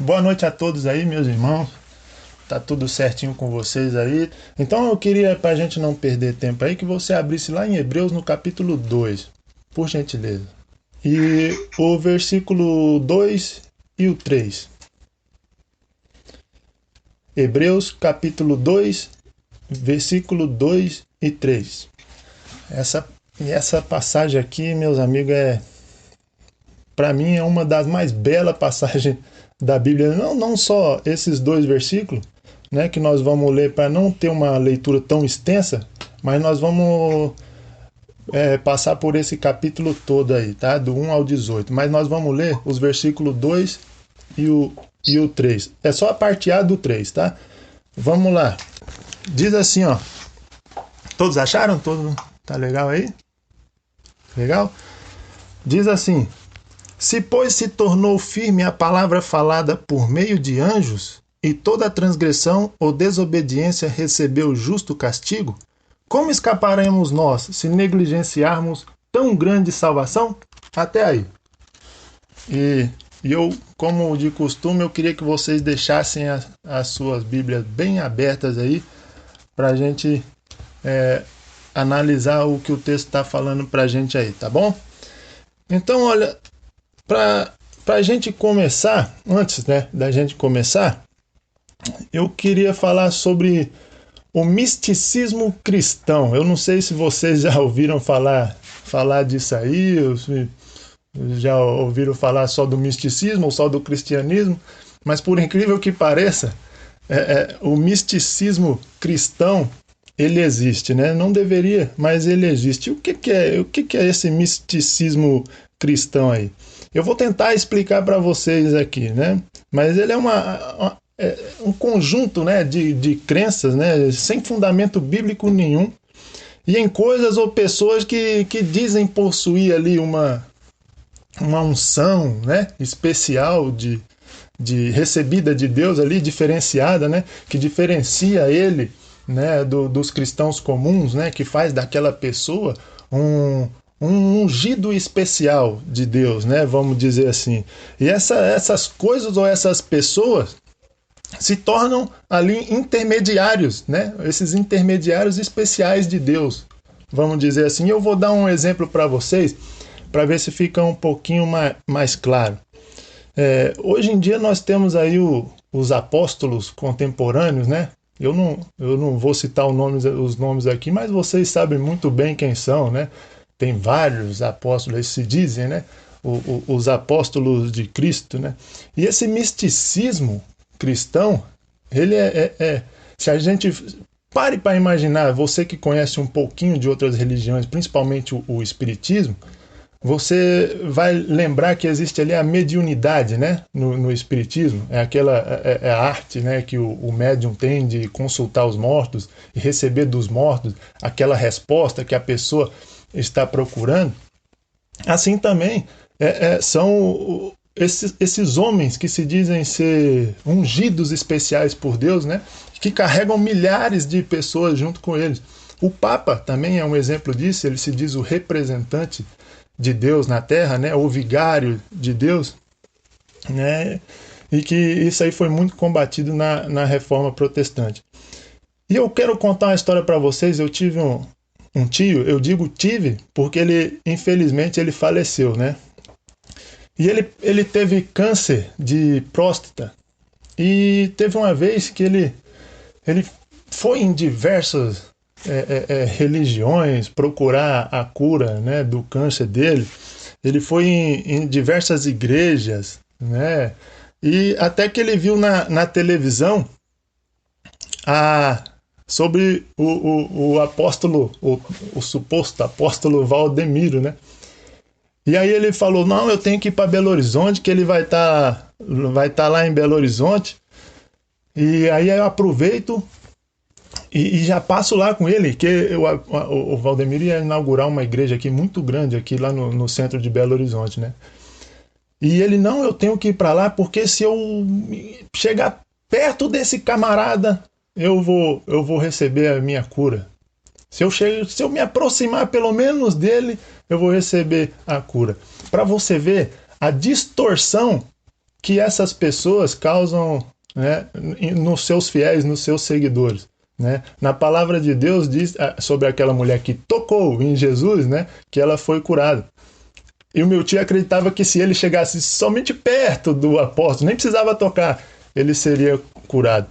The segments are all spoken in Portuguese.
Boa noite a todos aí, meus irmãos. Tá tudo certinho com vocês aí. Então eu queria, pra gente não perder tempo aí, que você abrisse lá em Hebreus no capítulo 2, por gentileza. E o versículo 2 e o 3. Hebreus capítulo 2, versículo 2 e 3. Essa passagem aqui, meus amigos, para mim é uma das mais belas passagens da Bíblia. Não só esses dois versículos, né, que nós vamos ler para não ter uma leitura tão extensa, mas nós vamos passar por esse capítulo todo aí, tá? Do 1 ao 18. Mas nós vamos ler os versículos 2 e o 3. É só a parte A do 3, tá? Vamos lá. Diz assim, ó. Todos acharam? Todo tá legal aí? Legal? Diz assim: se, pois, se tornou firme a palavra falada por meio de anjos, e toda transgressão ou desobediência recebeu justo castigo, como escaparemos nós se negligenciarmos tão grande salvação? Até aí. E eu, como de costume, eu queria que vocês deixassem as suas Bíblias bem abertas aí, para a gente analisar o que o texto está falando para a gente aí, tá bom? Então, olha, para a gente começar, antes, né, da gente começar, eu queria falar sobre o misticismo cristão. Eu não sei se vocês já ouviram falar disso aí, já ouviram falar só do misticismo ou só do cristianismo, mas por incrível que pareça, o misticismo cristão, ele existe, né? Não deveria, mas ele existe. O que é esse misticismo cristão aí? Eu vou tentar explicar para vocês aqui, né? Mas ele é um conjunto, né, de crenças, né, sem fundamento bíblico nenhum, e em coisas ou pessoas que dizem possuir ali uma unção, né, especial de recebida de Deus ali, diferenciada, né, que diferencia ele, né, dos cristãos comuns, né, que faz daquela pessoa um ungido especial de Deus, né, vamos dizer assim. E essas coisas ou essas pessoas se tornam ali intermediários, né, esses intermediários especiais de Deus, vamos dizer assim. Eu vou dar um exemplo para vocês, para ver se fica um pouquinho mais claro. Hoje em dia nós temos aí os apóstolos contemporâneos, né? Eu não vou citar os nomes aqui, mas vocês sabem muito bem quem são, né? Tem vários apóstolos, eles se dizem, né? Os apóstolos de Cristo, né? E esse misticismo cristão, ele se a gente pare para imaginar, você que conhece um pouquinho de outras religiões, principalmente o espiritismo, você vai lembrar que existe ali a mediunidade, né, no espiritismo. É aquela a arte, né, que o médium tem de consultar os mortos e receber dos mortos aquela resposta que a pessoa está procurando. Assim também são esses homens que se dizem ser ungidos especiais por Deus, né, que carregam milhares de pessoas junto com eles. O Papa também é um exemplo disso. Ele se diz o representante de Deus na Terra, né, o vigário de Deus, né, e que isso aí foi muito combatido na Reforma Protestante. E eu quero contar uma história para vocês. Eu tive um tio, eu digo tive porque ele, infelizmente, ele faleceu, né, e ele teve câncer de próstata, e teve uma vez que ele foi em diversas religiões procurar a cura, né, do câncer dele. Ele foi em diversas igrejas, né, e até que ele viu na televisão sobre o apóstolo, o suposto apóstolo Valdemiro, né? E aí ele falou: não, eu tenho que ir para Belo Horizonte, que ele vai tá lá em Belo Horizonte. E aí eu aproveito e já passo lá com ele, que o Valdemiro ia inaugurar uma igreja aqui muito grande, aqui lá no centro de Belo Horizonte, né? E ele: não, eu tenho que ir para lá, porque se eu chegar perto desse camarada, eu vou receber a minha cura. Se eu me aproximar pelo menos dele, eu vou receber a cura. Para você ver a distorção que essas pessoas causam, né, nos seus fiéis, nos seus seguidores. Né? Na palavra de Deus diz sobre aquela mulher que tocou em Jesus, né, que ela foi curada. E o meu tio acreditava que se ele chegasse somente perto do apóstolo, nem precisava tocar, ele seria curado.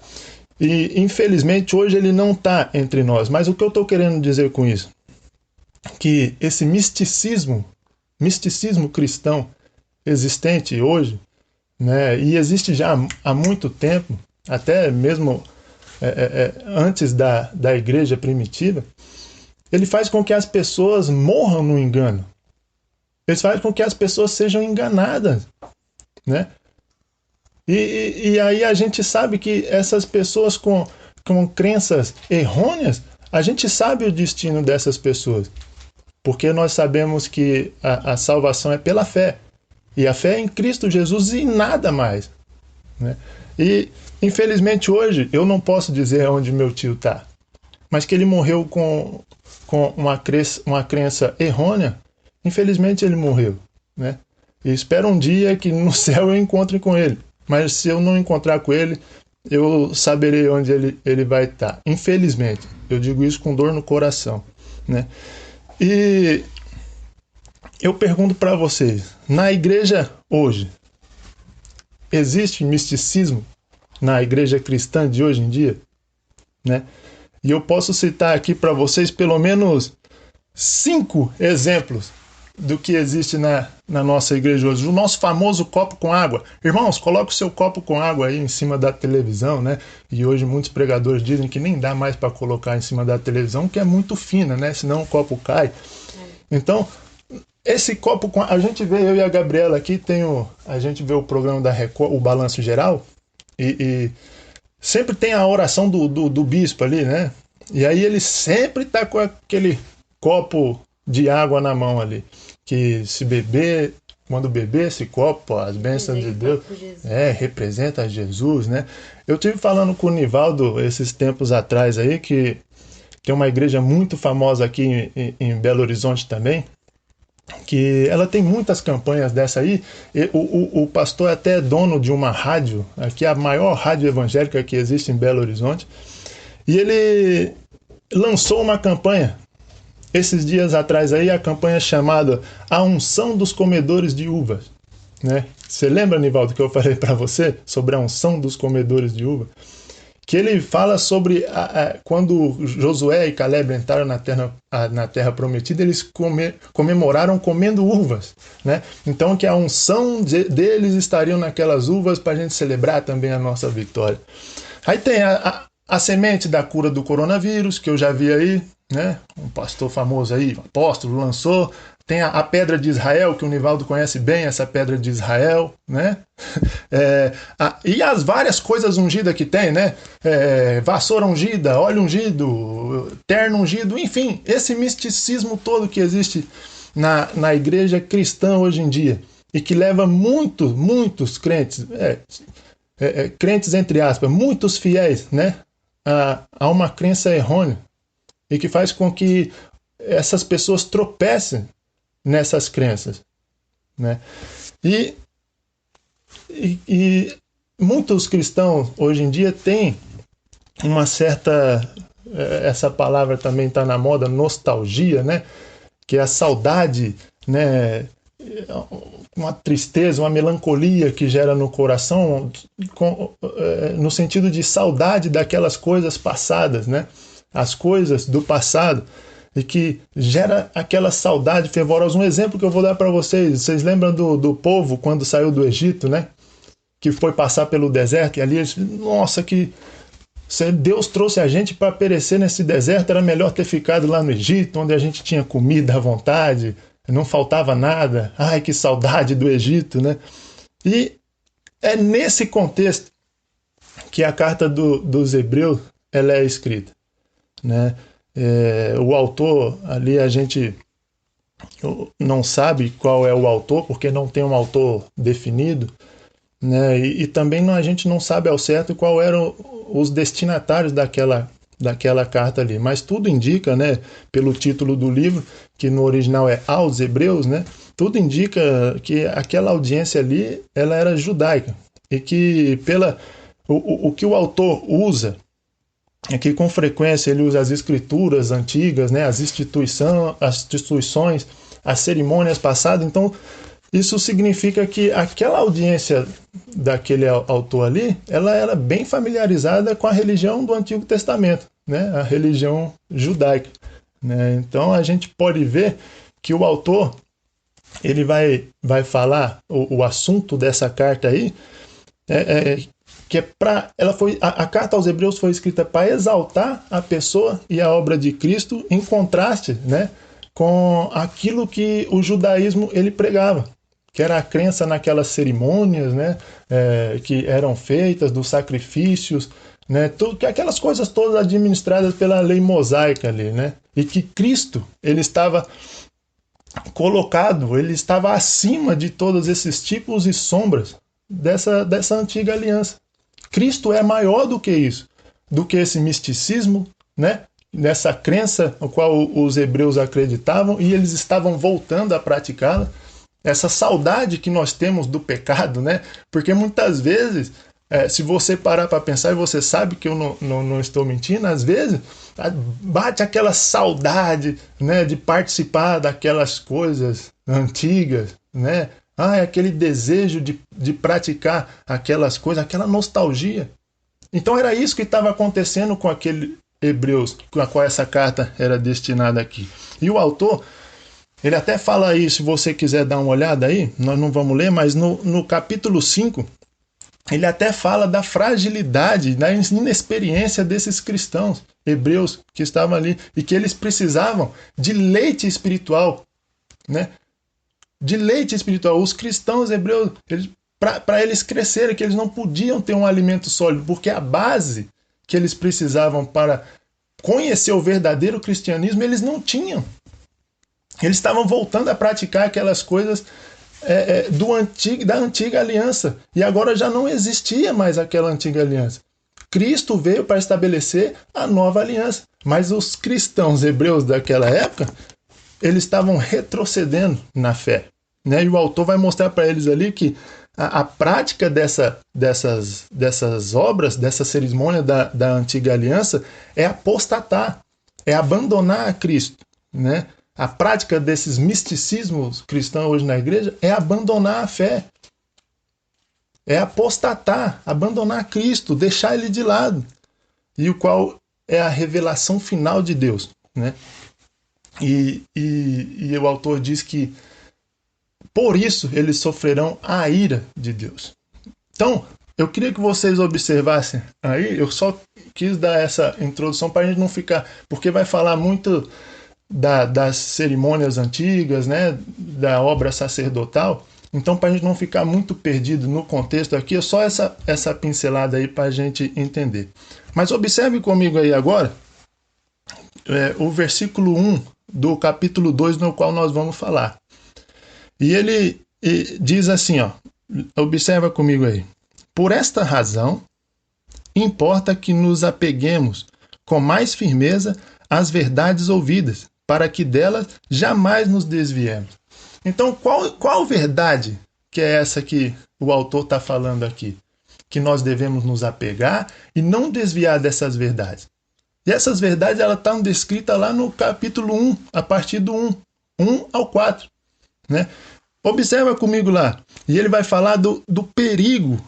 E infelizmente hoje ele não está entre nós. Mas o que eu estou querendo dizer com isso? Que esse misticismo cristão existente hoje, né, e existe já há muito tempo, até mesmo antes da igreja primitiva, ele faz com que as pessoas morram no engano. Ele faz com que as pessoas sejam enganadas, né? E aí a gente sabe que essas pessoas com crenças errôneas, a gente sabe o destino dessas pessoas. Porque nós sabemos que a salvação é pela fé. E a fé é em Cristo Jesus e nada mais. Né? E, infelizmente, hoje, eu não posso dizer onde meu tio está. Mas que ele morreu com uma crença errônea, infelizmente ele morreu. Né? E espero um dia que no céu eu encontre com ele. Mas se eu não encontrar com ele, eu saberei onde ele vai estar. Infelizmente, eu digo isso com dor no coração. Né? E eu pergunto para vocês, na igreja hoje, existe misticismo na igreja cristã de hoje em dia? Né? E eu posso citar aqui para vocês pelo menos 5 exemplos do que existe na nossa igreja hoje. O nosso famoso copo com água. Irmãos, coloque o seu copo com água aí em cima da televisão, né? E hoje muitos pregadores dizem que nem dá mais para colocar em cima da televisão, que é muito fina, né? Senão o copo cai. Então, esse copo com... A gente vê, eu e a Gabriela aqui, a gente vê o programa da Record, o Balanço Geral, e sempre tem a oração do bispo ali, né? E aí ele sempre tá com aquele copo de água na mão ali. Que se beber, quando beber esse copo, as bênçãos de Deus, representa Jesus, né? Eu tive falando com o Nivaldo esses tempos atrás aí, que tem uma igreja muito famosa aqui em Belo Horizonte também, que ela tem muitas campanhas dessa aí. O pastor é até dono de uma rádio, aqui é a maior rádio evangélica que existe em Belo Horizonte, e ele lançou uma campanha esses dias atrás aí, a campanha chamada A Unção dos Comedores de Uvas. Né? Você lembra, Nivaldo, que eu falei para você sobre a unção dos comedores de uva? Que ele fala sobre quando Josué e Caleb entraram na terra prometida, eles comemoraram comendo uvas. Né? Então que a unção deles estariam naquelas uvas para a gente celebrar também a nossa vitória. Aí tem a semente da cura do coronavírus, que eu já vi aí, né? Um pastor famoso aí, apóstolo, lançou. Tem a pedra de Israel, que o Nivaldo conhece bem, essa pedra de Israel, né? E as várias coisas ungidas que tem, né? Vassoura ungida, óleo ungido, terno ungido, enfim, esse misticismo todo que existe na igreja cristã hoje em dia e que leva muitos crentes, crentes entre aspas, muitos fiéis, né? A uma crença errônea e que faz com que essas pessoas tropecem nessas crenças, né? E muitos cristãos hoje em dia têm uma certa, essa palavra também está na moda, nostalgia, né? Que é a saudade, né? Uma tristeza, uma melancolia que gera no coração, no sentido de saudade daquelas coisas passadas, né? As coisas do passado, e que gera aquela saudade fervorosa. Um exemplo que eu vou dar para vocês lembram do povo quando saiu do Egito, né? Que foi passar pelo deserto, e ali eles, nossa, que Deus trouxe a gente para perecer nesse deserto, era melhor ter ficado lá no Egito, onde a gente tinha comida à vontade, não faltava nada. Ai, que saudade do Egito, né? E é nesse contexto que a carta dos Hebreus ela é escrita, né? O autor ali a gente não sabe qual é o autor, porque não tem um autor definido, né? E também a gente não sabe ao certo qual eram os destinatários daquela carta ali, mas tudo indica, né, pelo título do livro, que no original é Aos Hebreus, né, tudo indica que aquela audiência ali ela era judaica, e que o que o autor usa é que com frequência ele usa as escrituras antigas, né, as instituições, as cerimônias passadas. Então isso significa que aquela audiência daquele autor ali, ela era bem familiarizada com a religião do Antigo Testamento, né, a religião judaica, né? Então a gente pode ver que o autor ele vai falar o assunto dessa carta aí, que é para ela foi a carta aos Hebreus foi escrita para exaltar a pessoa e a obra de Cristo em contraste, né, com aquilo que o judaísmo ele pregava, que era a crença naquelas cerimônias, né, que eram feitas, dos sacrifícios, né, aquelas coisas todas administradas pela lei mosaica ali, né, e que Cristo ele estava colocado, ele estava acima de todos esses tipos e sombras dessa antiga aliança. Cristo é maior do que isso, do que esse misticismo, né? Nessa crença no qual os hebreus acreditavam e eles estavam voltando a praticá-la. Essa saudade que nós temos do pecado, né? Porque muitas vezes, se você parar para pensar, e você sabe que eu não estou mentindo, às vezes bate aquela saudade, né, de participar daquelas coisas antigas, né? Aquele desejo de praticar aquelas coisas, aquela nostalgia. Então era isso que estava acontecendo com aquele Hebreus, a qual essa carta era destinada aqui. E o autor, ele até fala aí, se você quiser dar uma olhada aí, nós não vamos ler, mas no capítulo 5, ele até fala da fragilidade, da inexperiência desses cristãos hebreus que estavam ali e que eles precisavam de leite espiritual, né? De leite espiritual. Os cristãos hebreus, para eles crescerem, que eles não podiam ter um alimento sólido, porque a base que eles precisavam para conhecer o verdadeiro cristianismo, eles não tinham. Eles estavam voltando a praticar aquelas coisas da antiga aliança. E agora já não existia mais aquela antiga aliança. Cristo veio para estabelecer a nova aliança. Mas os cristãos hebreus daquela época, eles estavam retrocedendo na fé, né? E o autor vai mostrar para eles ali que a prática dessas obras, dessa cerimônia da antiga aliança, é apostatar, é abandonar a Cristo, né? A prática desses misticismos cristãos hoje na igreja é abandonar a fé, é apostatar, abandonar Cristo, deixar ele de lado, e o qual é a revelação final de Deus, né? E o autor diz que por isso eles sofrerão a ira de Deus. Então, eu queria que vocês observassem aí, eu só quis dar essa introdução para a gente não ficar, porque vai falar muito das cerimônias antigas, né, da obra sacerdotal, então para a gente não ficar muito perdido no contexto aqui, é só essa pincelada aí para a gente entender. Mas observe comigo aí agora o versículo 1 do capítulo 2, no qual nós vamos falar. E ele diz assim, observa comigo aí. Por esta razão, importa que nos apeguemos com mais firmeza às verdades ouvidas, para que delas jamais nos desviemos. Então, qual verdade que é essa que o autor está falando aqui? Que nós devemos nos apegar e não desviar dessas verdades. E essas verdades elas estão descritas lá no capítulo 1, a partir do 1 ao 4. Né? Observa comigo lá. E ele vai falar do perigo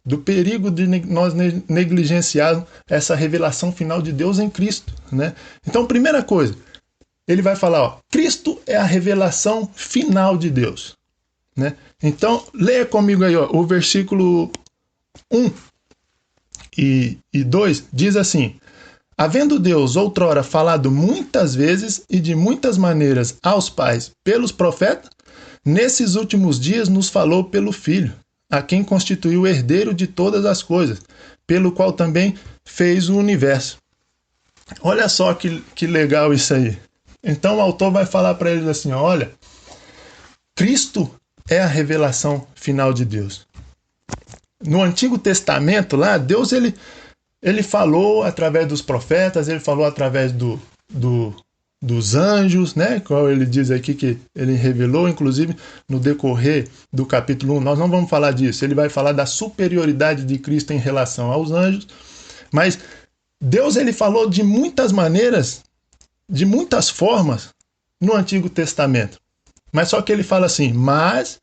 de nós negligenciarmos essa revelação final de Deus em Cristo. Né? Então, primeira coisa, ele vai falar, Cristo é a revelação final de Deus. Né? Então, leia comigo aí, o versículo 1 e 2 diz assim: havendo Deus outrora falado muitas vezes e de muitas maneiras aos pais pelos profetas, nesses últimos dias nos falou pelo Filho, a quem constituiu o herdeiro de todas as coisas, pelo qual também fez o universo. Olha só que legal isso aí. Então o autor vai falar para eles assim, olha, Cristo é a revelação final de Deus. No Antigo Testamento lá, Deus ele falou através dos profetas, ele falou através dos anjos, né? Qual ele diz aqui que ele revelou, inclusive no decorrer do capítulo 1. Nós não vamos falar disso. Ele vai falar da superioridade de Cristo em relação aos anjos. Mas Deus, ele falou de muitas maneiras, de muitas formas no Antigo Testamento. Mas só que ele fala assim, mas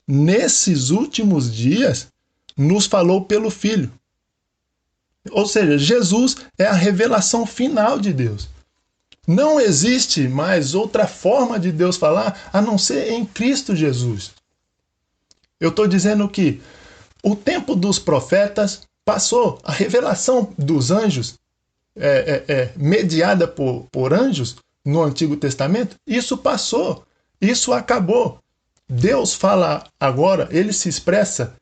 nesses últimos dias nos falou pelo Filho. Ou seja, Jesus é a revelação final de Deus. Não existe mais outra forma de Deus falar a não ser em Cristo Jesus. Eu estou dizendo que o tempo dos profetas passou, a revelação dos anjos, mediada por anjos no Antigo Testamento, isso passou, isso acabou. Deus fala agora, ele se expressa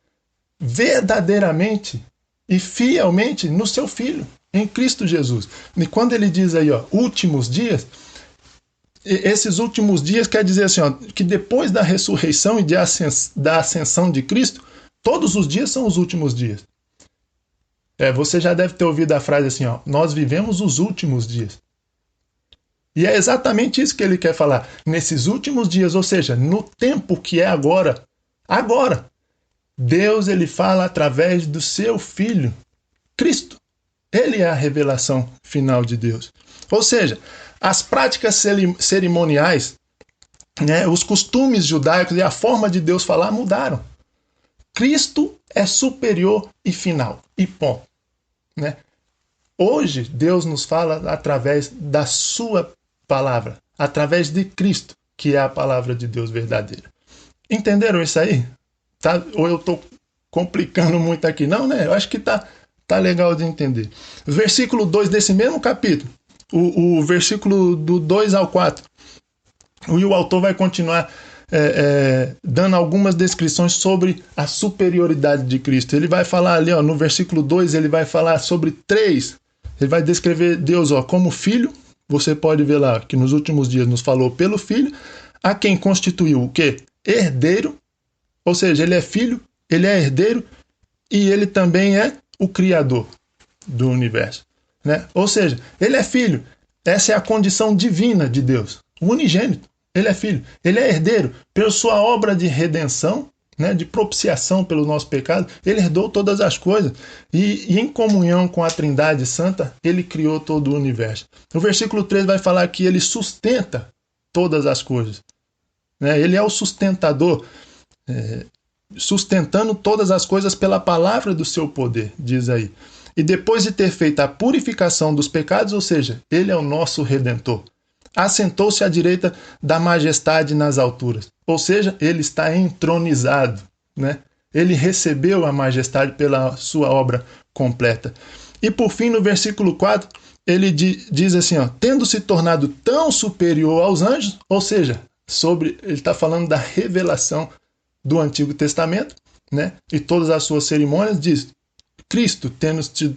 verdadeiramente e fielmente no seu Filho, em Cristo Jesus. E quando ele diz aí, últimos dias, esses últimos dias quer dizer assim, que depois da ressurreição e da ascensão de Cristo, todos os dias são os últimos dias. Você já deve ter ouvido a frase assim, nós vivemos os últimos dias. E é exatamente isso que ele quer falar. Nesses últimos dias, ou seja, no tempo que é agora, Deus, ele fala através do seu Filho, Cristo. Ele é a revelação final de Deus. Ou seja, as práticas cerimoniais, né, os costumes judaicos e a forma de Deus falar mudaram. Cristo é superior e final. E ponto. Né? Hoje, Deus nos fala através da sua palavra, através de Cristo, que é a palavra de Deus verdadeira. Entenderam isso aí? Tá? Ou eu estou complicando muito aqui? Não, né? Eu acho que tá legal de entender. Versículo 2 desse mesmo capítulo, o versículo do 2 ao 4, e o autor vai continuar dando algumas descrições sobre a superioridade de Cristo. Ele vai falar ali, no versículo 2, ele vai falar sobre três. Ele vai descrever Deus como Filho. Você pode ver lá que nos últimos dias nos falou pelo Filho, a quem constituiu o quê? Herdeiro. Ou seja, ele é filho, ele é herdeiro e ele também é o criador do universo. Né? Ou seja, ele é filho. Essa é a condição divina de Deus. O unigênito. Ele é filho. Ele é herdeiro. Pela sua obra de redenção, né, de propiciação pelo nosso pecado, ele herdou todas as coisas. E em comunhão com a Trindade Santa, ele criou todo o universo. O versículo 3 vai falar que ele sustenta todas as coisas. Né? Ele é o sustentador. Sustentando todas as coisas pela palavra do seu poder, diz aí. E depois de ter feito a purificação dos pecados, ou seja, ele é o nosso Redentor, assentou-se à direita da majestade nas alturas, ou seja, ele está entronizado, né? Ele recebeu a majestade pela sua obra completa. E por fim, no versículo 4, ele diz assim, tendo se tornado tão superior aos anjos, ou seja, ele está falando da revelação do Antigo Testamento, né? E todas as suas cerimônias, diz Cristo tendo se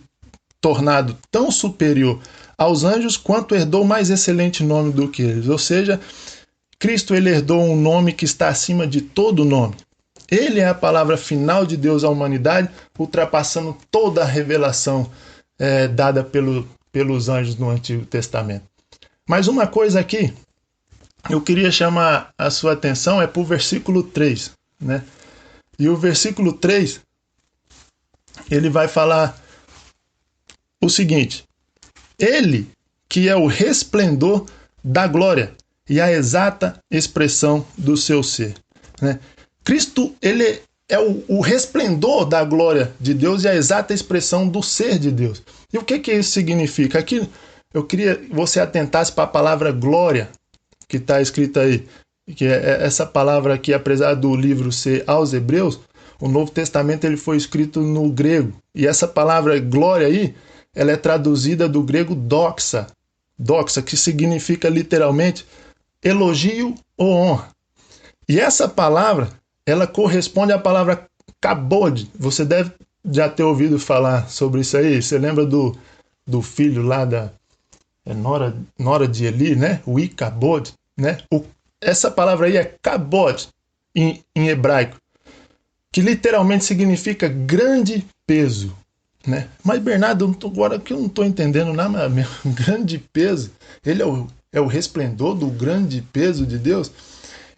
tornado tão superior aos anjos quanto herdou mais excelente nome do que eles. Ou seja, Cristo, ele herdou um nome que está acima de todo nome. Ele é a palavra final de Deus à humanidade, ultrapassando toda a revelação dada pelos anjos no Antigo Testamento. Mas uma coisa aqui, eu queria chamar a sua atenção para o versículo 3. Né? E o versículo 3, ele vai falar o seguinte: ele que é o resplendor da glória e a exata expressão do seu ser. Né? Cristo, ele é o resplendor da glória de Deus e a exata expressão do ser de Deus. E o que isso significa? Aqui eu queria que você atentasse para a palavra glória, que está escrita aí. Que é essa palavra aqui, apesar do livro ser aos Hebreus, o Novo Testamento ele foi escrito no grego. E essa palavra glória aí, ela é traduzida do grego doxa, que significa literalmente elogio ou honra. E essa palavra, ela corresponde à palavra kabod. Você deve já ter ouvido falar sobre isso aí. Você lembra do filho lá da nora de Eli, né? O Icabod, né? Essa palavra aí é kabod em hebraico, que literalmente significa grande peso. Né? Mas Bernardo, agora que eu não estou entendendo nada mesmo, grande peso, ele é é o resplendor do grande peso de Deus.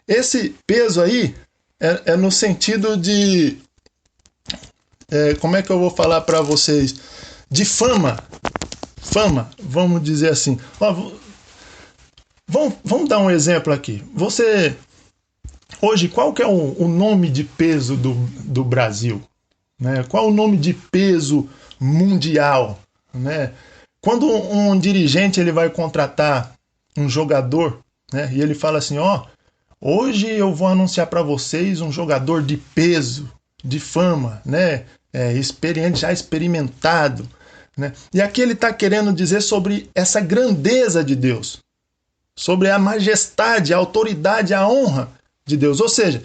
Esse peso aí é no sentido de... como é que eu vou falar para vocês? De fama. Fama, vamos dizer assim. Ó, vamos dar um exemplo aqui. Você... Hoje, qual que é o nome de peso do Brasil? Né? Qual o nome de peso mundial? Né? Quando um dirigente ele vai contratar um jogador, né, e ele fala assim, hoje eu vou anunciar para vocês um jogador de peso, de fama, né, experiente, já experimentado. Né? E aqui ele está querendo dizer sobre essa grandeza de Deus, sobre a majestade, a autoridade, a honra de Deus. Ou seja,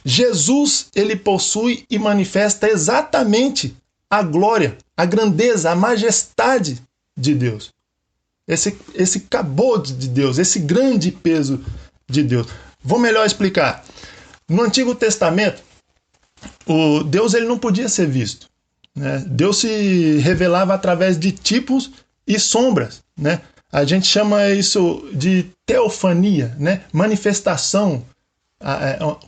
Jesus ele possui e manifesta exatamente a glória, a grandeza, a majestade de Deus. Esse cabode de Deus, esse grande peso de Deus. Vou melhor explicar. No Antigo Testamento, o Deus ele não podia ser visto. Né? Deus se revelava através de tipos e sombras. Né? A gente chama isso de teofania, né? Manifestação.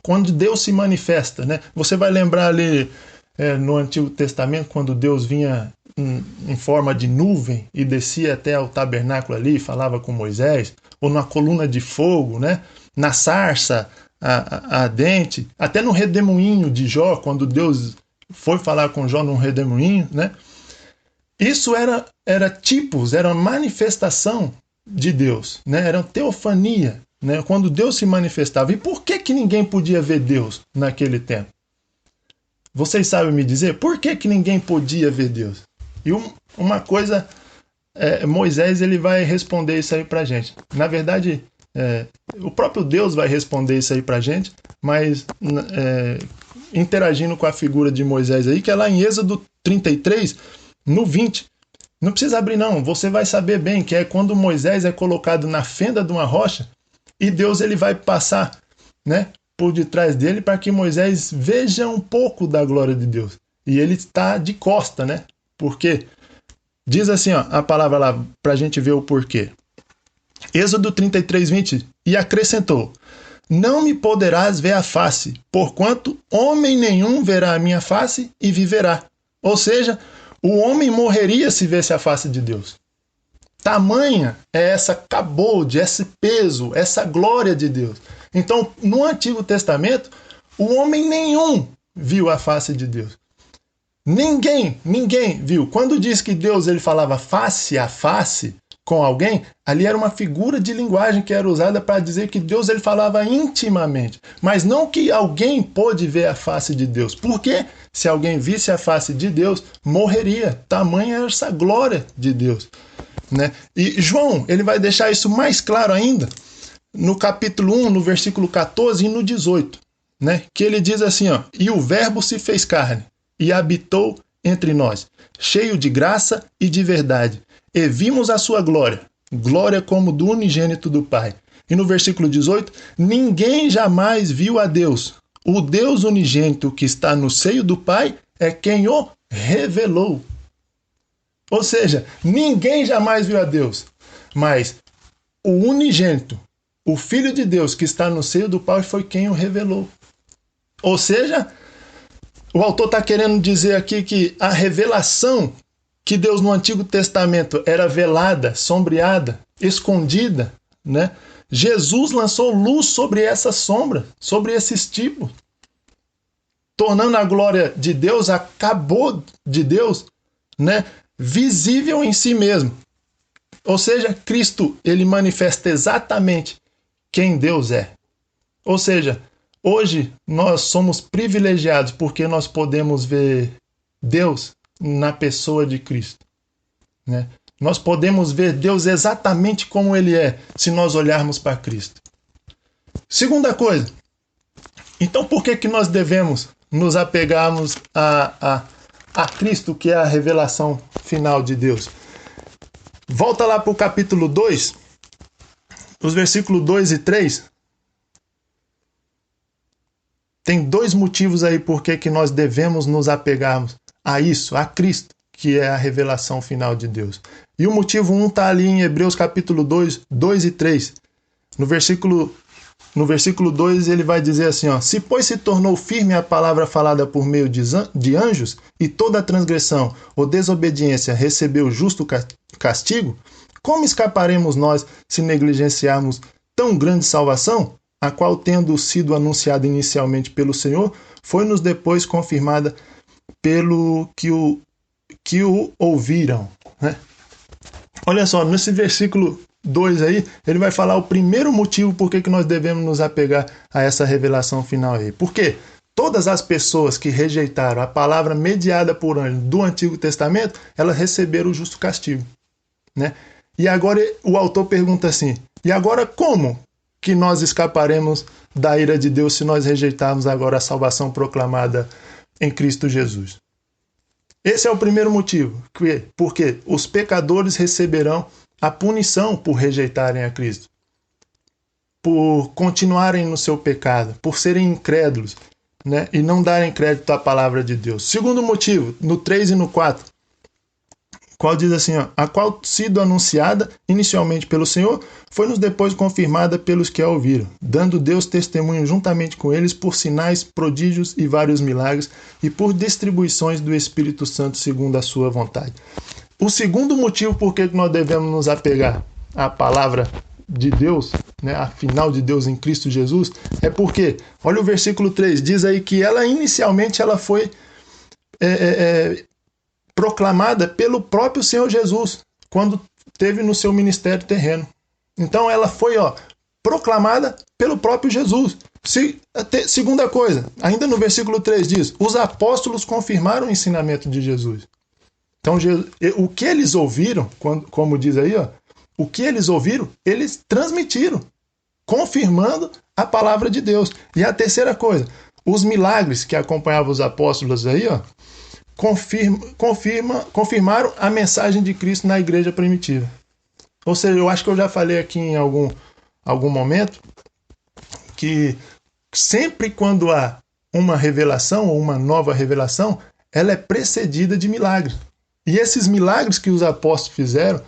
Quando Deus se manifesta, né? Você vai lembrar ali no Antigo Testamento, quando Deus vinha em forma de nuvem e descia até o tabernáculo ali, falava com Moisés, ou na coluna de fogo, né? Na sarça ardente, até no redemoinho de Jó, quando Deus foi falar com Jó num redemoinho, né? Isso era tipos, era manifestação de Deus, né? Era teofania. Né, quando Deus se manifestava. E por que ninguém podia ver Deus naquele tempo? Vocês sabem me dizer por que ninguém podia ver Deus? E uma coisa, Moisés ele vai responder isso aí pra gente. Na verdade, o próprio Deus vai responder isso aí pra gente, mas interagindo com a figura de Moisés aí, que é lá em Êxodo 33, no 20. Não precisa abrir não, você vai saber bem que é quando Moisés é colocado na fenda de uma rocha, e Deus ele vai passar, né, por detrás dele para que Moisés veja um pouco da glória de Deus. E ele está de costa, né? Porque diz assim, a palavra lá para a gente ver o porquê. Êxodo 33, 20. E acrescentou: não me poderás ver a face, porquanto homem nenhum verá a minha face e viverá. Ou seja, o homem morreria se visse a face de Deus. Tamanha é essa cabode, esse peso, essa glória de Deus. Então, no Antigo Testamento, o homem nenhum viu a face de Deus. Ninguém viu. Quando diz que Deus ele falava face a face com alguém, ali era uma figura de linguagem que era usada para dizer que Deus ele falava intimamente. Mas não que alguém pôde ver a face de Deus. Porque se alguém visse a face de Deus, morreria. Tamanha é essa glória de Deus. Né? E João ele vai deixar isso mais claro ainda no capítulo 1, no versículo 14 e no 18, né? Que ele diz assim, e o verbo se fez carne e habitou entre nós, cheio de graça e de verdade, e vimos a sua glória, glória como do unigênito do Pai. E no versículo 18, ninguém jamais viu a Deus, o Deus unigênito que está no seio do Pai é quem o revelou. Ou seja, ninguém jamais viu a Deus, mas o unigênito, o Filho de Deus que está no seio do Pai foi quem o revelou. Ou seja, o autor está querendo dizer aqui que a revelação que Deus no Antigo Testamento era velada, sombreada, escondida, né? Jesus lançou luz sobre essa sombra, sobre esses tipos, tornando a glória de Deus, acabou de Deus, né? Visível em si mesmo. Ou seja, Cristo ele manifesta exatamente quem Deus é. Ou seja, hoje nós somos privilegiados porque nós podemos ver Deus na pessoa de Cristo, né? Nós podemos ver Deus exatamente como Ele é, se nós olharmos para Cristo. Segunda coisa, então por que nós devemos nos apegarmos a Cristo, que é a revelação final de Deus? Volta lá para o capítulo 2, os versículos 2 e 3. Tem dois motivos aí por que nós devemos nos apegarmos a isso, a Cristo, que é a revelação final de Deus. E o motivo 1 está ali em Hebreus capítulo 2, 2 e 3. No versículo 2 ele vai dizer assim, ó: se pois se tornou firme a palavra falada por meio de anjos, e toda a transgressão ou desobediência recebeu justo castigo, como escaparemos nós se negligenciarmos tão grande salvação, a qual, tendo sido anunciada inicialmente pelo Senhor, foi-nos depois confirmada pelo que o ouviram, né? Olha só, nesse versículo 2 aí, ele vai falar o primeiro motivo por que nós devemos nos apegar a essa revelação final aí. Por quê? Todas as pessoas que rejeitaram a palavra mediada por anjo do Antigo Testamento, elas receberam o justo castigo, né? E agora o autor pergunta assim, e agora como que nós escaparemos da ira de Deus se nós rejeitarmos agora a salvação proclamada em Cristo Jesus? Esse é o primeiro motivo, porque os pecadores receberão a punição por rejeitarem a Cristo, por continuarem no seu pecado, por serem incrédulos, né, e não darem crédito à palavra de Deus. Segundo motivo, no 3 e no 4, qual diz assim, ó, a qual sido anunciada inicialmente pelo Senhor, foi-nos depois confirmada pelos que a ouviram, dando Deus testemunho juntamente com eles por sinais, prodígios e vários milagres, e por distribuições do Espírito Santo segundo a sua vontade. O segundo motivo por que nós devemos nos apegar à palavra de Deus, né, a final de Deus em Cristo Jesus, é porque, olha o versículo 3, diz aí que ela inicialmente ela foi proclamada pelo próprio Senhor Jesus, quando teve no seu ministério terreno. Então ela foi proclamada pelo próprio Jesus. Segunda coisa, ainda no versículo 3 diz, os apóstolos confirmaram o ensinamento de Jesus. Então o que eles ouviram, como diz aí, o que eles ouviram, eles transmitiram, confirmando a palavra de Deus. E a terceira coisa, os milagres que acompanhavam os apóstolos aí, confirmaram a mensagem de Cristo na igreja primitiva. Ou seja, eu acho que eu já falei aqui em algum momento que sempre quando há uma revelação ou uma nova revelação, ela é precedida de milagres. E esses milagres que os apóstolos fizeram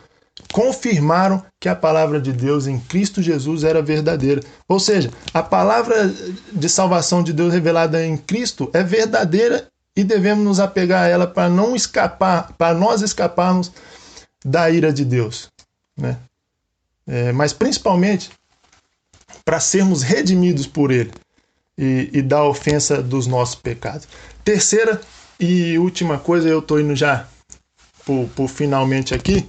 confirmaram que a palavra de Deus em Cristo Jesus era verdadeira. Ou seja, a palavra de salvação de Deus revelada em Cristo é verdadeira e devemos nos apegar a ela para nós escaparmos da ira de Deus, né? Mas principalmente para sermos redimidos por Ele e da ofensa dos nossos pecados. Terceira e última coisa, eu estou indo já por finalmente aqui,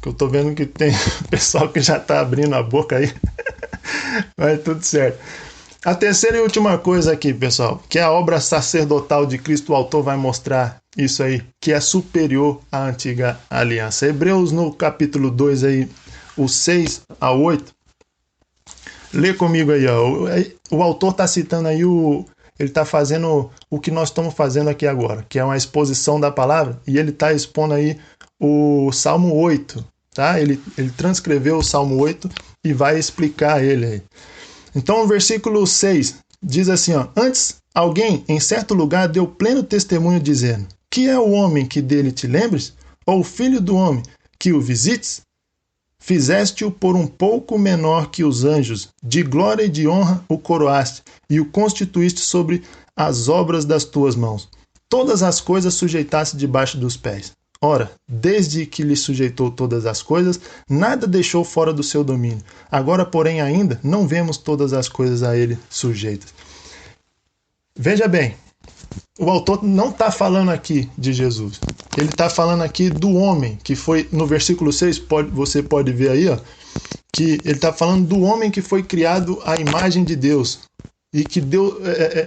que eu estou vendo que tem pessoal que já está abrindo a boca aí, mas tudo certo. A terceira e última coisa aqui, pessoal, que é a obra sacerdotal de Cristo, o autor vai mostrar isso aí, que é superior à antiga aliança. Hebreus no capítulo 2, aí, o 6 a 8, lê comigo aí, o autor está citando aí, ele está fazendo o que nós estamos fazendo aqui agora, que é uma exposição da palavra, e ele está expondo aí o Salmo 8, tá? Ele transcreveu o Salmo 8 e vai explicar ele aí. Então o versículo 6 diz assim, antes alguém em certo lugar deu pleno testemunho dizendo, que é o homem que dele te lembres? Ou o filho do homem que o visites? Fizeste-o por um pouco menor que os anjos, de glória e de honra o coroaste, e o constituíste sobre as obras das tuas mãos. Todas as coisas sujeitaste debaixo dos pés. Ora, desde que lhe sujeitou todas as coisas, nada deixou fora do seu domínio. Agora, porém, ainda não vemos todas as coisas a ele sujeitas. Veja bem, o autor não está falando aqui de Jesus. Ele está falando aqui do homem, que foi, no versículo 6, você pode ver aí, que ele está falando do homem que foi criado à imagem de Deus. E que Deus,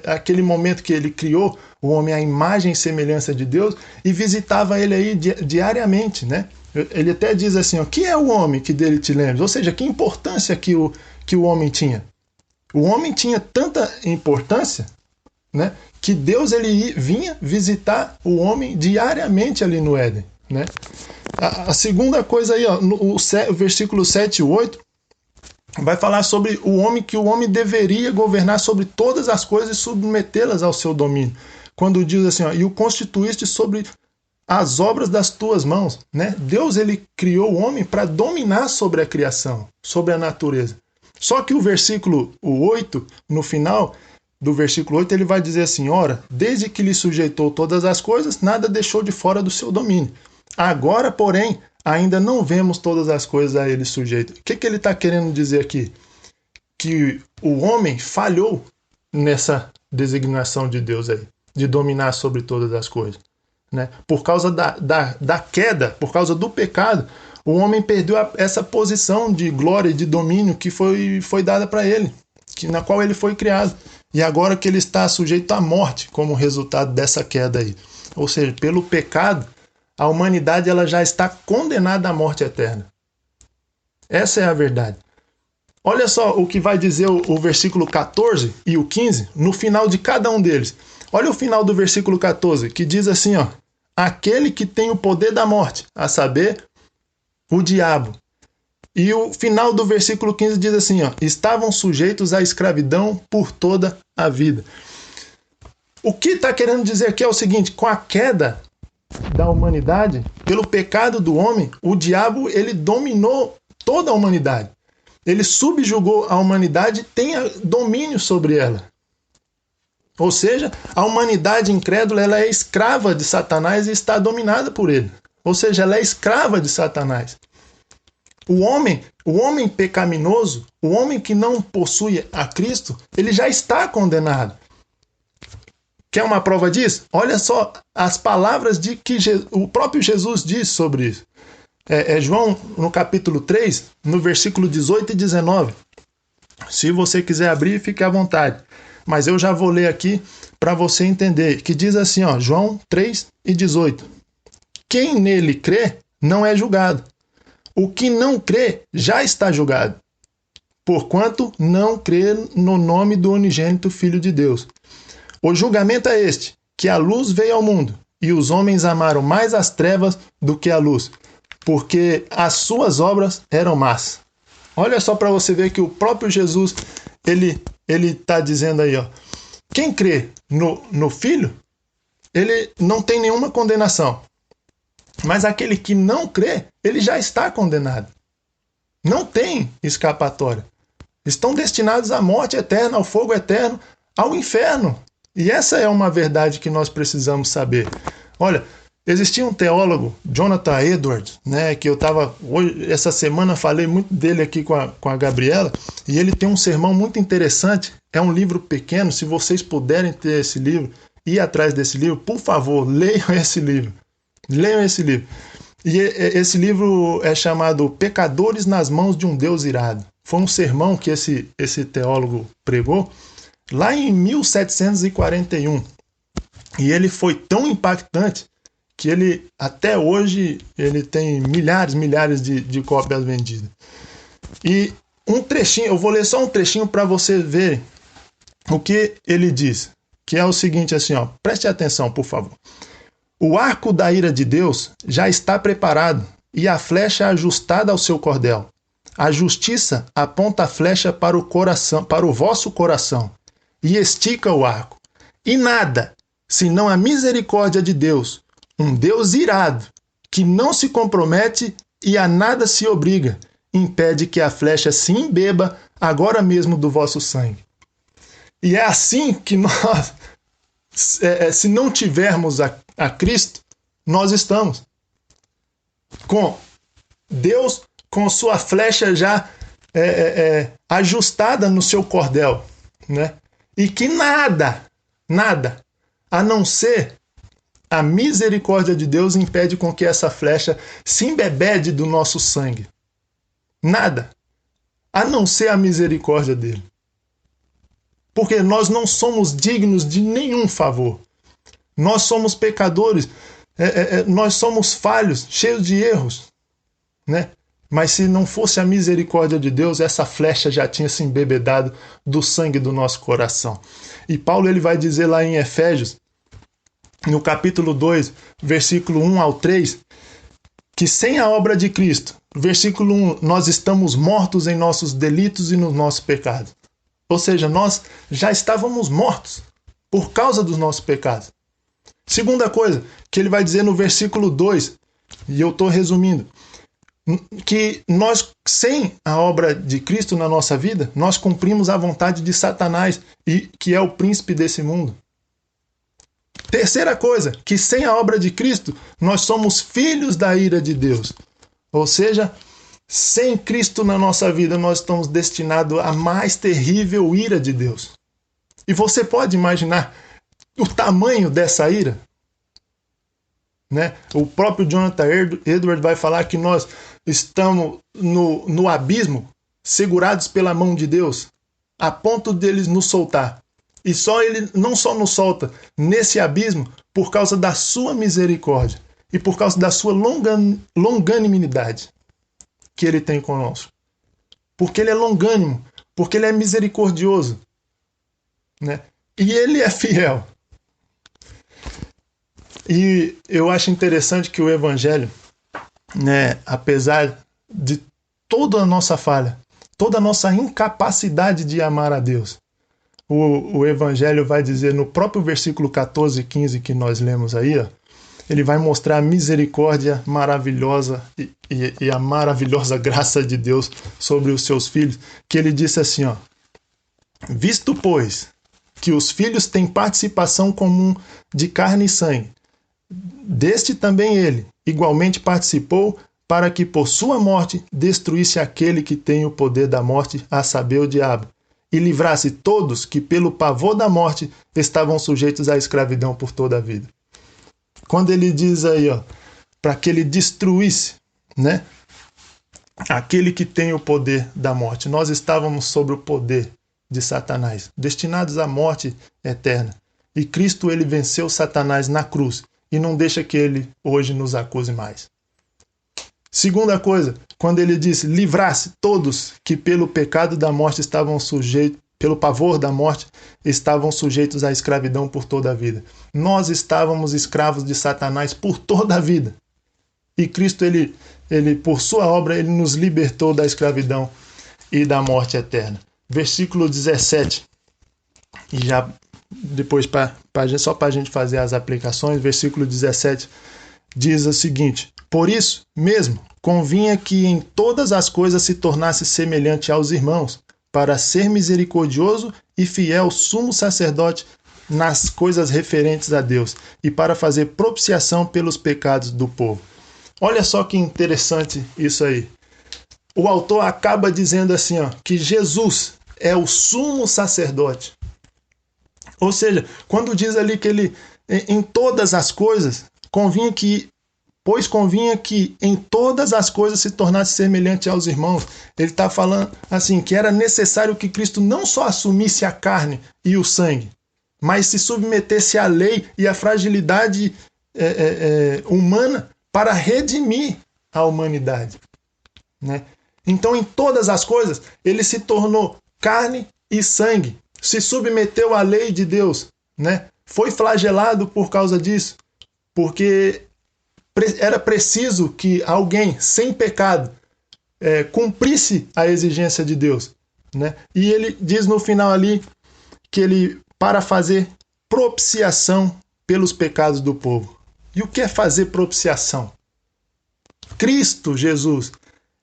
aquele momento que ele criou o homem à imagem e semelhança de Deus, e visitava ele aí diariamente, né? Ele até diz assim, que é o homem que dele te lembres? Ou seja, que importância que o homem tinha? O homem tinha tanta importância, né, que Deus ele vinha visitar o homem diariamente ali no Éden, né? A segunda coisa aí, o versículo 7 e 8, vai falar sobre o homem, que o homem deveria governar sobre todas as coisas e submetê-las ao seu domínio. Quando diz assim, e o constituíste sobre as obras das tuas mãos, né? Deus, ele criou o homem para dominar sobre a criação, sobre a natureza. Só que o versículo 8, no final do versículo 8, ele vai dizer assim: ora, desde que lhe sujeitou todas as coisas, nada deixou de fora do seu domínio. Agora, porém, ainda não vemos todas as coisas a ele sujeitas. O que ele está querendo dizer aqui? Que o homem falhou nessa designação de Deus aí, de dominar sobre todas as coisas, né? Por causa da queda, por causa do pecado, o homem perdeu essa posição de glória e de domínio que foi dada para ele, na qual ele foi criado. E agora que ele está sujeito à morte como resultado dessa queda aí. Ou seja, pelo pecado, a humanidade ela já está condenada à morte eterna. Essa é a verdade. Olha só o que vai dizer o versículo 14 e o 15 no final de cada um deles. Olha o final do versículo 14, que diz assim, ó: aquele que tem o poder da morte, a saber, o diabo. E o final do versículo 15 diz assim, ó: estavam sujeitos à escravidão por toda a vida. O que está querendo dizer aqui é o seguinte: com a queda da humanidade, pelo pecado do homem, o diabo ele dominou toda a humanidade. Ele subjugou a humanidade e tem domínio sobre ela. Ou seja, a humanidade incrédula ela é escrava de Satanás e está dominada por ele. Ou seja, ela é escrava de Satanás. O homem pecaminoso, o homem que não possui a Cristo, ele já está condenado. Quer uma prova disso? Olha só as palavras de que o próprio Jesus diz sobre isso. João, no capítulo 3, no versículo 18 e 19. Se você quiser abrir, fique à vontade. Mas eu já vou ler aqui para você entender, que diz assim, ó, João 3 e 18. Quem nele crê não é julgado. O que não crê já está julgado, porquanto não crê no nome do unigênito Filho de Deus. O julgamento é este, que a luz veio ao mundo, e os homens amaram mais as trevas do que a luz, porque as suas obras eram más. Olha só para você ver que o próprio Jesus, ele está dizendo aí, ó, quem crê no Filho, ele não tem nenhuma condenação. Mas aquele que não crê, ele já está condenado. Não tem escapatória. Estão destinados à morte eterna, ao fogo eterno, ao inferno. E essa é uma verdade que nós precisamos saber. Olha, existia um teólogo, Jonathan Edwards, né, que essa semana falei muito dele aqui com a Gabriela, e ele tem um sermão muito interessante. É um livro pequeno, se vocês puderem ter esse livro, ir atrás desse livro, por favor, leiam esse livro. Leiam esse livro. E esse livro é chamado Pecadores nas Mãos de um Deus Irado. Foi um sermão que esse teólogo pregou lá em 1741. E ele foi tão impactante que ele, até hoje, ele tem milhares de cópias vendidas. E um trechinho, eu vou ler só um trechinho para você ver o que ele diz. Que é o seguinte assim, ó, preste atenção, por favor. O arco da ira de Deus já está preparado e a flecha ajustada ao seu cordel. A justiça aponta a flecha para o coração, para o vosso coração, e estica o arco. E nada, senão a misericórdia de Deus, um Deus irado, que não se compromete e a nada se obriga, impede que a flecha se embeba agora mesmo do vosso sangue. E é assim que nós, se não tivermos a Cristo, nós estamos com Deus, com sua flecha já ajustada no seu cordel, né? E que nada, a não ser a misericórdia de Deus impede com que essa flecha se embebede do nosso sangue. Nada, a não ser a misericórdia dele. Porque nós não somos dignos de nenhum favor. Nós somos pecadores, nós somos falhos, cheios de erros, né? Mas se não fosse a misericórdia de Deus, essa flecha já tinha se embebedado do sangue do nosso coração. E Paulo ele vai dizer lá em Efésios, no capítulo 2, versículo 1 ao 3, que sem a obra de Cristo, versículo 1, nós estamos mortos em nossos delitos e nos nossos pecados. Ou seja, nós já estávamos mortos por causa dos nossos pecados. Segunda coisa que ele vai dizer no versículo 2, e eu estou resumindo, que nós, sem a obra de Cristo na nossa vida, nós cumprimos a vontade de Satanás, e que é o príncipe desse mundo. Terceira coisa, que sem a obra de Cristo, nós somos filhos da ira de Deus. Ou seja, sem Cristo na nossa vida, nós estamos destinados à mais terrível ira de Deus. E você pode imaginar o tamanho dessa ira? Né? O próprio Jonathan Edwards vai falar que nós estamos no abismo, segurados pela mão de Deus, a ponto deles nos soltar. E ele não só nos solta nesse abismo por causa da sua misericórdia e por causa da sua longanimidade que ele tem conosco. Porque ele é longânimo, porque ele é misericordioso, né? E ele é fiel. E eu acho interessante que o Evangelho, né, apesar de toda a nossa falha, toda a nossa incapacidade de amar a Deus, o Evangelho vai dizer no próprio versículo 14 e 15 que nós lemos aí, ó, ele vai mostrar a misericórdia maravilhosa e a maravilhosa graça de Deus sobre os seus filhos, que ele disse assim, ó: visto, pois, que os filhos têm participação comum de carne e sangue, deste também ele igualmente participou, para que por sua morte destruísse aquele que tem o poder da morte, a saber, o diabo, e livrasse todos que pelo pavor da morte estavam sujeitos à escravidão por toda a vida. Quando ele diz aí, ó, para que ele destruísse, né, aquele que tem o poder da morte. Nós estávamos sob o poder de Satanás, destinados à morte eterna. E Cristo, ele venceu Satanás na cruz e não deixa que ele hoje nos acuse mais. Segunda coisa, quando ele disse, livrasse todos que pelo pecado da morte estavam sujeitos, pelo pavor da morte, estavam sujeitos à escravidão por toda a vida. Nós estávamos escravos de Satanás por toda a vida. E Cristo, ele por sua obra, ele nos libertou da escravidão e da morte eterna. Versículo 17. E já depois, só para a gente fazer as aplicações, versículo 17 diz o seguinte: por isso mesmo, convinha que em todas as coisas se tornasse semelhante aos irmãos, para ser misericordioso e fiel sumo sacerdote nas coisas referentes a Deus, e para fazer propiciação pelos pecados do povo. Olha só que interessante isso aí. O autor acaba dizendo assim, ó, que Jesus é o sumo sacerdote. Ou seja, quando diz ali que ele, em todas as coisas, convinha que em todas as coisas se tornasse semelhante aos irmãos. Ele está falando assim, que era necessário que Cristo não só assumisse a carne e o sangue, mas se submetesse à lei e à fragilidade humana para redimir a humanidade, né? Então, em todas as coisas, ele se tornou carne e sangue, se submeteu à lei de Deus, né? Foi flagelado por causa disso, porque era preciso que alguém sem pecado cumprisse a exigência de Deus, né? E ele diz no final ali que ele, para fazer propiciação pelos pecados do povo. E o que é fazer propiciação? Cristo Jesus,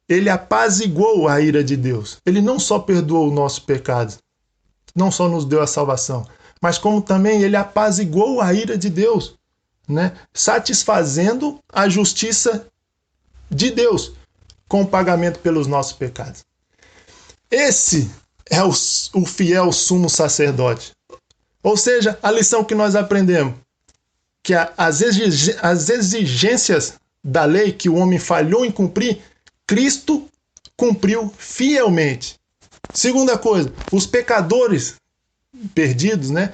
ele apaziguou a ira de Deus. Ele não só perdoou o nosso pecado, não só nos deu a salvação, mas como também ele apaziguou a ira de Deus, né? Satisfazendo a justiça de Deus com o pagamento pelos nossos pecados. Esse é o fiel sumo sacerdote. Ou seja, a lição que nós aprendemos, que as exigências da lei que o homem falhou em cumprir, Cristo cumpriu fielmente. Segunda coisa, os pecadores perdidos, né,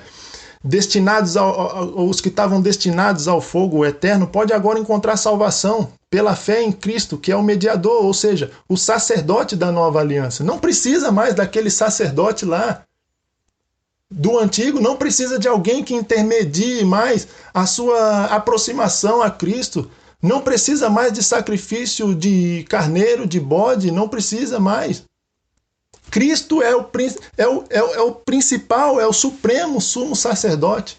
os que estavam destinados ao fogo eterno, pode agora encontrar salvação pela fé em Cristo, que é o mediador, ou seja, o sacerdote da nova aliança. Não precisa mais daquele sacerdote lá do antigo, não precisa de alguém que intermedie mais a sua aproximação a Cristo. Não precisa mais de sacrifício de carneiro, de bode, não precisa mais. Cristo é o principal, é o supremo sumo sacerdote.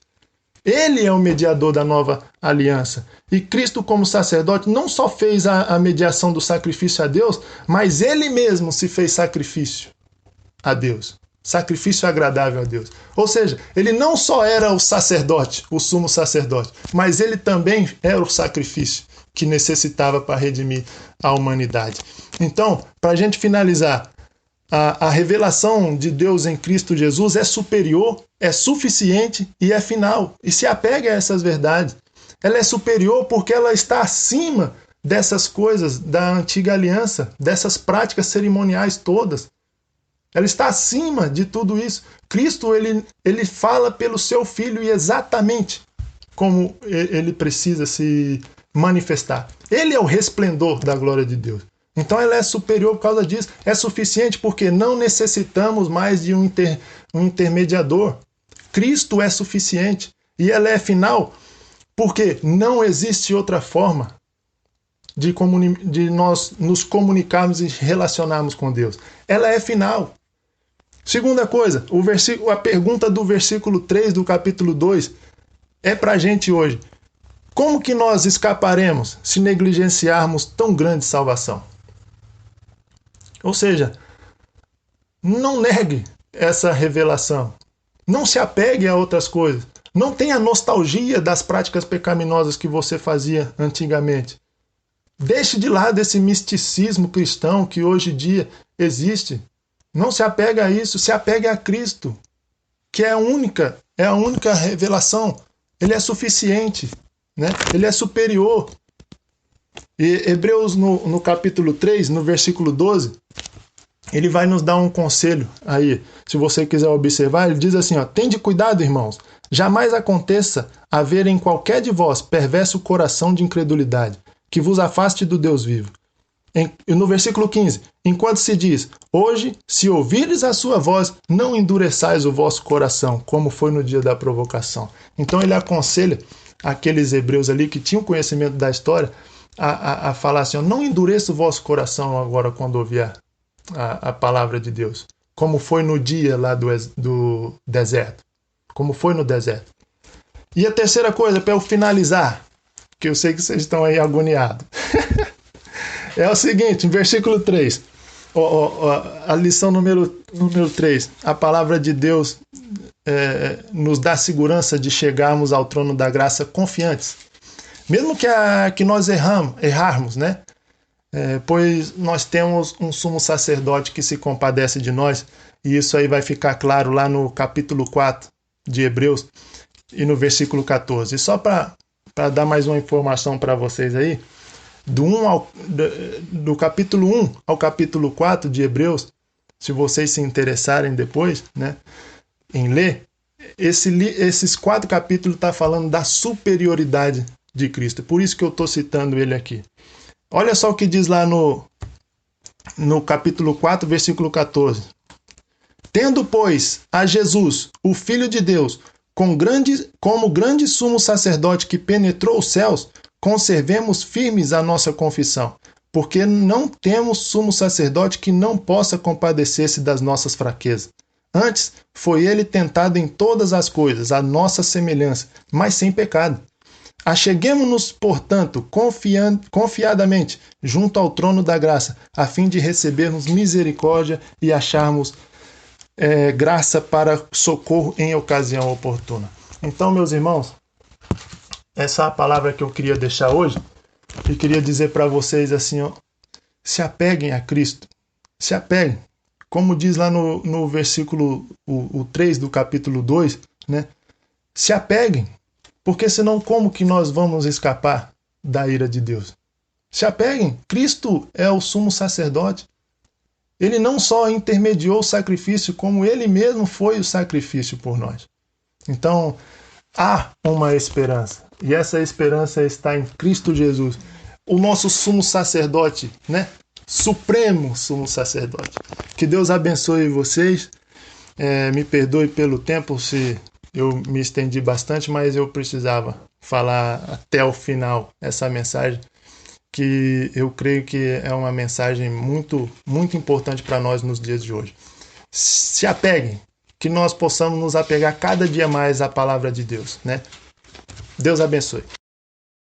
Ele é o mediador da nova aliança. E Cristo, como sacerdote, não só fez a mediação do sacrifício a Deus, mas ele mesmo se fez sacrifício a Deus. Sacrifício agradável a Deus. Ou seja, ele não só era o sacerdote, o sumo sacerdote, mas ele também era o sacrifício que necessitava para redimir a humanidade. Então, para a gente finalizar, a revelação de Deus em Cristo Jesus é superior, é suficiente e é final. E se apega a essas verdades. Ela é superior porque ela está acima dessas coisas da antiga aliança, dessas práticas cerimoniais todas. Ela está acima de tudo isso. Cristo, ele fala pelo seu Filho e exatamente como ele precisa se manifestar. Ele é o resplendor da glória de Deus. Então ela é superior por causa disso. É suficiente porque não necessitamos mais de um intermediador. Cristo é suficiente. E ela é final porque não existe outra forma de nós nos comunicarmos e relacionarmos com Deus. Ela é final. Segunda coisa, a pergunta do versículo 3 do capítulo 2 é para a gente hoje. Como que nós escaparemos se negligenciarmos tão grande salvação? Ou seja, não negue essa revelação. Não se apegue a outras coisas. Não tenha nostalgia das práticas pecaminosas que você fazia antigamente. Deixe de lado esse misticismo cristão que hoje em dia existe. Não se apegue a isso, se apegue a Cristo, que é a única revelação. Ele é suficiente, né? Ele é superior. E Hebreus, no capítulo 3, no versículo 12, ele vai nos dar um conselho aí. Se você quiser observar, ele diz assim, ó, tende cuidado, irmãos, jamais aconteça haver em qualquer de vós perverso coração de incredulidade, que vos afaste do Deus vivo. No versículo 15, enquanto se diz, hoje, se ouvires a sua voz, não endureçais o vosso coração, como foi no dia da provocação. Então ele aconselha aqueles hebreus ali que tinham conhecimento da história a falar assim, ó, não endureça o vosso coração agora quando ouvir a palavra de Deus, como foi no dia lá do deserto, como foi no deserto. E a terceira coisa, para eu finalizar, que eu sei que vocês estão aí agoniados, é o seguinte, em versículo 3, a lição número 3, a palavra de Deus nos dá segurança de chegarmos ao trono da graça confiantes, mesmo que nós errarmos, né? Pois nós temos um sumo sacerdote que se compadece de nós, e isso aí vai ficar claro lá no capítulo 4 de Hebreus e no versículo 14. E só para dar mais uma informação para vocês aí, do capítulo 1 ao capítulo 4 de Hebreus, se vocês se interessarem depois, né, em ler, esses 4 capítulos estão falando da superioridade de Cristo. Por isso que eu estou citando ele aqui. Olha só o que diz lá no capítulo 4, versículo 14. Tendo, pois, a Jesus, o Filho de Deus, como grande sumo sacerdote que penetrou os céus, conservemos firmes a nossa confissão, porque não temos sumo sacerdote que não possa compadecer-se das nossas fraquezas. Antes, foi ele tentado em todas as coisas, à nossa semelhança, mas sem pecado. Acheguemo-nos, portanto, confiadamente junto ao trono da graça, a fim de recebermos misericórdia e acharmos graça para socorro em ocasião oportuna. Então, meus irmãos, essa é a palavra que eu queria deixar hoje e queria dizer para vocês assim, ó, se apeguem a Cristo, se apeguem. Como diz lá no versículo o 3 do capítulo 2, né? Se apeguem, porque senão como que nós vamos escapar da ira de Deus? Se apeguem, Cristo é o sumo sacerdote. Ele não só intermediou o sacrifício, como ele mesmo foi o sacrifício por nós. Então, há uma esperança. E essa esperança está em Cristo Jesus, o nosso sumo sacerdote, né? Supremo sumo sacerdote. Que Deus abençoe vocês. Me perdoe pelo tempo se eu me estendi bastante, mas eu precisava falar até o final essa mensagem, que eu creio que é uma mensagem muito, muito importante para nós nos dias de hoje. Se apeguem, que nós possamos nos apegar cada dia mais à palavra de Deus, né? Deus abençoe.